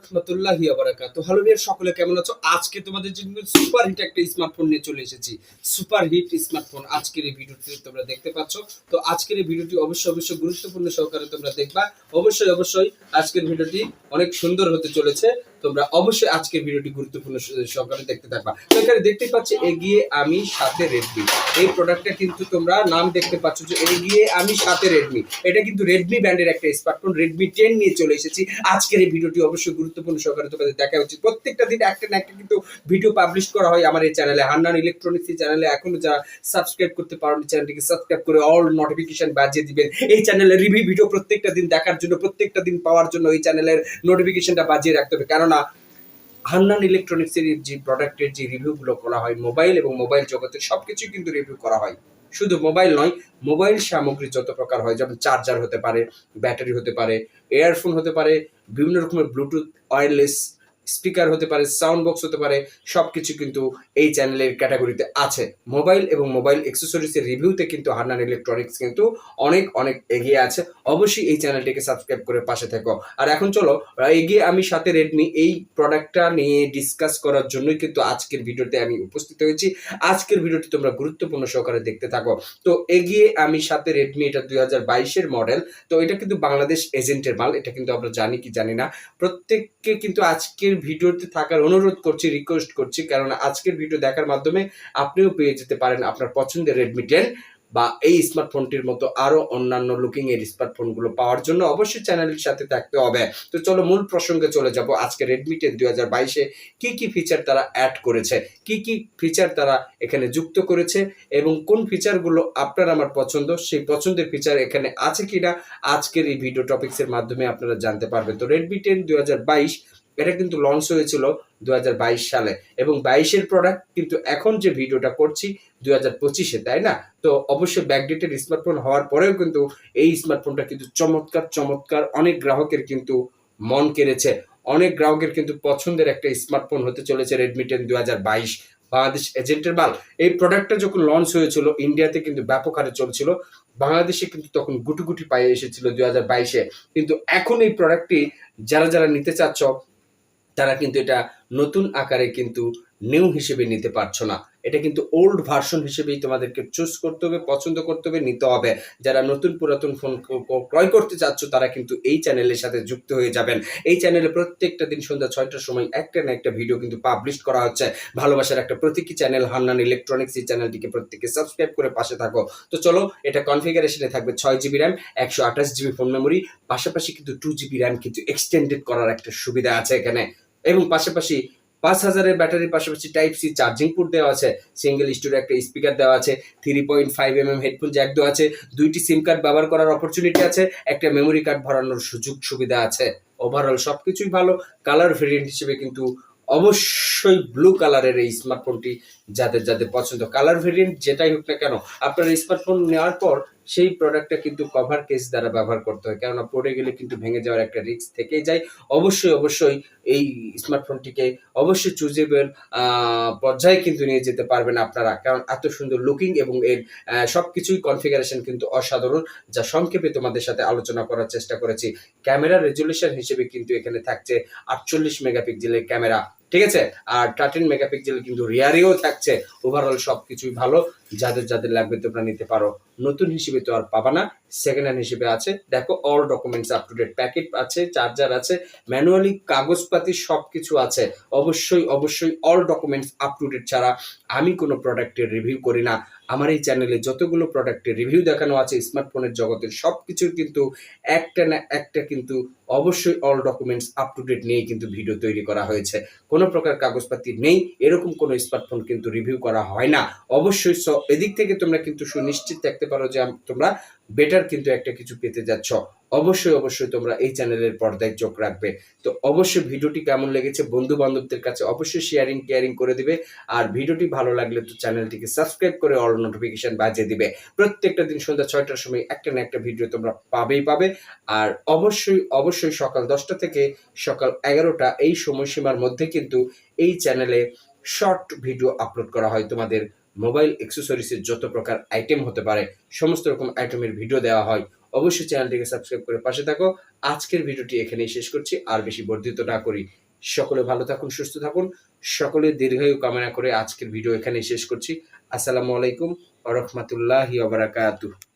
রাহমাতুল্লাহি ওয়া বারাকাতুহু। হ্যালো ভিউয়ার, সকলে কেমন আছো? আজকে তোমাদের জন্য সুপার হিট একটা স্মার্টফোন নিয়ে চলে এসেছি। সুপার হিট স্মার্টফোন আজকের এই ভিডিওতে তোমরা দেখতে পাচ্ছ। তো আজকের এই ভিডিওটি অবশ্যই গুরুত্বপূর্ণ সহকারে তোমরা দেখবা। অবশ্যই আজকের ভিডিওটি অনেক সুন্দর হতে চলেছে। তোমরা অবশ্যই আজকের ভিডিওটি গুরুত্বপূর্ণ সহকারে দেখতে থাকবা। তো এখানে দেখতে পাচ্ছি এগিয়ে আমি সাথে রেডমি। এই প্রোডাক্টটা কিন্তু তোমরা নাম দেখতে পাচ্ছ যে এগিয়ে আমি সাথে রেডমি। এটা কিন্তু রেডমি ব্র্যান্ডের একটা স্মার্টফোন, রেডমি 10 নিয়ে চলে এসেছি। আজকের এই ভিডিওটি অবশ্যই গুরুত্বপূর্ণ সহকারে তোমাদের দেখা উচিত। প্রত্যেকটা দিন একটা না একটা কিন্তু ভিডিও পাবলিশ করা হয় আমার এই চ্যানেলে, হান্নান ইলেকট্রনিক্স চ্যানেলে। এখনো যারা সাবস্ক্রাইব করতে পারোনি, চ্যানেলটিকে সাবস্ক্রাইব করে অল নোটিফিকেশন বাজিয়ে দিবেন। এই চ্যানেলের রিভিউ ভিডিও প্রত্যেকটা দিন দেখার জন্য, প্রত্যেকটা দিন পাওয়ার জন্য এই চ্যানেলের নোটিফিকেশনটা বাজিয়ে রাখতে হবে। কেননা হান্নান ইলেকট্রনিক্সের যে প্রোডাক্টের যে রিভিউগুলো করা হয়, মোবাইল এবং মোবাইল জগতের সবকিছুই কিন্তু রিভিউ করা হয়। শুধু মোবাইল নয়, মোবাইল সামগ্রী যত প্রকার হয়, যেমন চার্জার হতে পারে, ব্যাটারি হতে পারে, এয়ারফোন হতে পারে, বিভিন্ন রকমের ব্লুটুথ ওয়্যারলেস স্পিকার হতে পারে, সাউন্ড বক্স হতে পারে, সবকিছু কিন্তু এই চ্যানেলের ক্যাটাগরিতে আছে। মোবাইল এবং মোবাইল অ্যাক্সেসরিজের রিভিউতে কিন্তু হান্নান ইলেকট্রনিক্স কিন্তু অনেক এগিয়ে আছে। অবশ্যই এই চ্যানেলটিকে সাবস্ক্রাইব করে পাশে থেকো। আর এখন চলো, এগিয়ে আমি সাথে রেডমি এই প্রোডাক্টটা নিয়ে ডিসকাস করার জন্যই কিন্তু আজকের ভিডিওতে আমি উপস্থিত হয়েছি। আজকের ভিডিওটি তোমরা গুরুত্বপূর্ণ সহকারে দেখতে থাকো। তো এগিয়ে আমি সাথে রেডমি, এটা 2022-এর মডেল। তো এটা কিন্তু বাংলাদেশ এজেন্টের মাল, এটা কিন্তু আমরা জানি কি জানি না। প্রত্যেককে কিন্তু আজকের ভিডিওতে থাকার অনুরোধ করছি, রিকোয়েস্ট করছি, কারণ আজকের ভিডিও দেখার মাধ্যমে আপনিও পেয়ে যেতে পারেন আপনার পছন্দের রেডমি 10 বা এই স্মার্টফোনটির মতো আরো অন্যান্য লুকিং এর স্মার্টফোনগুলো পাওয়ার জন্য অবশ্যই চ্যানেলের সাথে থাকতে হবে। তো চলো মূল প্রসঙ্গে চলে যাব। আজকে রেডমি 10 2022-এ কি ফিচার তারা অ্যাড করেছে, কি ফিচার তারা এখানে যুক্ত করেছে এবং কোন ফিচারগুলো আপনার আমার পছন্দ, সেই পছন্দের ফিচার এখানে আছে কিনা আজকের এই ভিডিও টপিক্সের মাধ্যমে আপনারা জানতে পারবেন। তো রেডমি 10 2022 এটা কিন্তু লঞ্চ হয়েছিল 2022 সালে এবং 22-এর প্রোডাক্ট কিন্তু এখন যে ভিডিওটা করছি 2025-এ, তাই না? তো অবশ্যই ব্যাকডেটেড স্মার্টফোন হওয়ার পরেও কিন্তু এই স্মার্টফোনটা কিন্তু চমৎকার অনেক গ্রাহকের কিন্তু মন কেড়েছে। অনেক গ্রাহকের কিন্তু পছন্দের একটা স্মার্টফোন হতে চলেছে রেডমি 10 2022। বাংলাদেশ এজেন্টের মাল। এই প্রোডাক্টটা যখন লঞ্চ হয়েছিল ইন্ডিয়াতে কিন্তু ব্যাপক হারে চলছিল, বাংলাদেশে কিন্তু তখন গুটি পায়ে এসেছিল 2022-এ। কিন্তু এখন এই প্রোডাক্টটি যারা নিতে চাচ্ছ তারা কিন্তু এটা নতুন আকারে কিন্তু নিউ হিসেবে নিতে পারছো না। এটা কিন্তু ওল্ড ভার্সন হিসেবেই তোমাদেরকে চুজ করতে হবে, পছন্দ করতে হবে, নিতে হবে। যারা নতুন পুরাতন ফোন ক্রয় করতে চাচ্ছ তারা কিন্তু এই চ্যানেলের সাথে যুক্ত হয়ে যাবেন। এই চ্যানেলে প্রত্যেকটা দিন সন্ধ্যা 6টার সময় একটা না একটা ভিডিও কিন্তু পাবলিশ করা হচ্ছে। ভালোবাসার একটা প্রতীকী চ্যানেল হান্নান ইলেকট্রনিক্স, এই চ্যানেলটিকে প্রত্যেকে সাবস্ক্রাইব করে পাশে থাকো। তো চলো, এটা কনফিগারেশনে থাকবে 6 GB RAM, 128 GB phone memory, পাশাপাশি কিন্তু 2 জিবি র্যাম কিন্তু এক্সটেন্ডেড করার একটা সুবিধা আছে এখানে। এবং পাশাপাশি 5000-এর ব্যাটারির পাশাপাশি টাইপ সি চার্জিং পোর্ট দেওয়া আছে, সিঙ্গেল স্টোরে একটা স্পিকার দেওয়া আছে, 3.5 হেডফোন জ্যাক দেওয়া আছে, 2টি সিম কার্ড ব্যবহার করার অপরচুনিটি আছে, একটা মেমোরি কার্ড ভরানোর সুযোগ সুবিধা আছে। ওভারঅল সবকিছুই ভালো। কালার ভেরিয়েন্ট হিসেবে কিন্তু অবশ্যই ব্লু কালারের এই স্মার্টফোনটি যাদের পছন্দ, কালার ভেরিয়েন্ট যেটাই হোক না কেন, আপনার স্মার্টফোন নেওয়ার পর সেই প্রোডাক্টটা কিন্তু কভার কেস দ্বারা ব্যবহার করতে হয়, কেননা পড়ে গেলে কিন্তু ভেঙে যাওয়ার একটা রিস্ক থেকেই যায়। অবশ্যই এই স্মার্টফোনটিকে অবশ্যই চুজেবল পর্যায়ে কিন্তু নিয়ে যেতে পারবেন আপনারা, কারণ এত সুন্দর লুকিং এবং এর সবকিছুই কনফিগারেশন কিন্তু অসাধারণ, যা সংক্ষেপে তোমাদের সাথে আলোচনা করার চেষ্টা করেছি। ক্যামেরা রেজুলেশন হিসেবে কিন্তু এখানে থাকছে 48 মেগাপিক্সেলের ক্যামেরা, ঠিক আছে? আর 13 মেগাপিক্সেল কিন্তু রিয়ারেও থাকছে। ওভারঅল সবকিছুই ভালো। যাদের লাগবে তোমরা নিতে পারো। নতুন হিসেবে তো আর পাবা না, সেকেন্ড হ্যান্ড হিসেবে আছে। দেখো, all documents up to date, packet আছে, চার্জার আছে, ম্যানুয়ালি কাগজপাতি সবকিছু আছে। অবশ্যই all documents up to date ছাড়া আমি কোনো প্রোডাক্টের রিভিউ করি না। আমার এই চ্যানেলে যতগুলো প্রোডাক্টের রিভিউ দেখানো আছে স্মার্টফোনের জগতের সবকিছুর কিন্তু একটা না একটা কিন্তু অবশ্যই all documents up to date নিয়ে কিন্তু ভিডিও তৈরি করা হয়েছে। কোনো প্রকার কাগজপাতি নেই এরকম কোনো স্মার্টফোন কিন্তু রিভিউ করা হয় না। অবশ্যই এদিক থেকে তোমরা কিন্তু সুনিশ্চিত থাকতে পারো যে তোমরা বেটার কিন্তু একটা কিছু পেতে যাচ্ছ। অবশ্যই তোমরা এই চ্যানেলের পর্দায় চোখ রাখবে। তো অবশ্যই ভিডিওটি কেমন লেগেছে বন্ধু বান্ধবদের কাছে অবশ্যই শেয়ারিং করে দিবে। আর ভিডিওটি ভালো লাগলে তো চ্যানেলটিকে সাবস্ক্রাইব করে অল নোটিফিকেশন বাজিয়ে দিবে। প্রত্যেকটা দিন সন্ধ্যা 6টার সময় একটা না একটা ভিডিও তোমরা পাবে। আর অবশ্যই সকাল 10টা থেকে সকাল 11টা এই সময়সীমার মধ্যে কিন্তু এই চ্যানেলে শর্ট ভিডিও আপলোড করা হয়। তোমাদের মোবাইল অ্যাক্সেসরিজের যত প্রকার আইটেম হতে পারে সমস্ত রকম আইটেমের ভিডিও দেওয়া হয়। অবশ্যই চ্যানেলটিকে সাবস্ক্রাইব করে পাশে থাকো। আজকের ভিডিওটি এখানেই শেষ করছি, আর বেশি বর্ধিত না করি। সকলে ভালো থাকুন, সুস্থ থাকুন, সকলের দীর্ঘায়ু কামনা করে আজকের ভিডিও এখানেই শেষ করছি। আসসালামু আলাইকুম ওয়া রাহমাতুল্লাহি ওয়া বারাকাতুহু।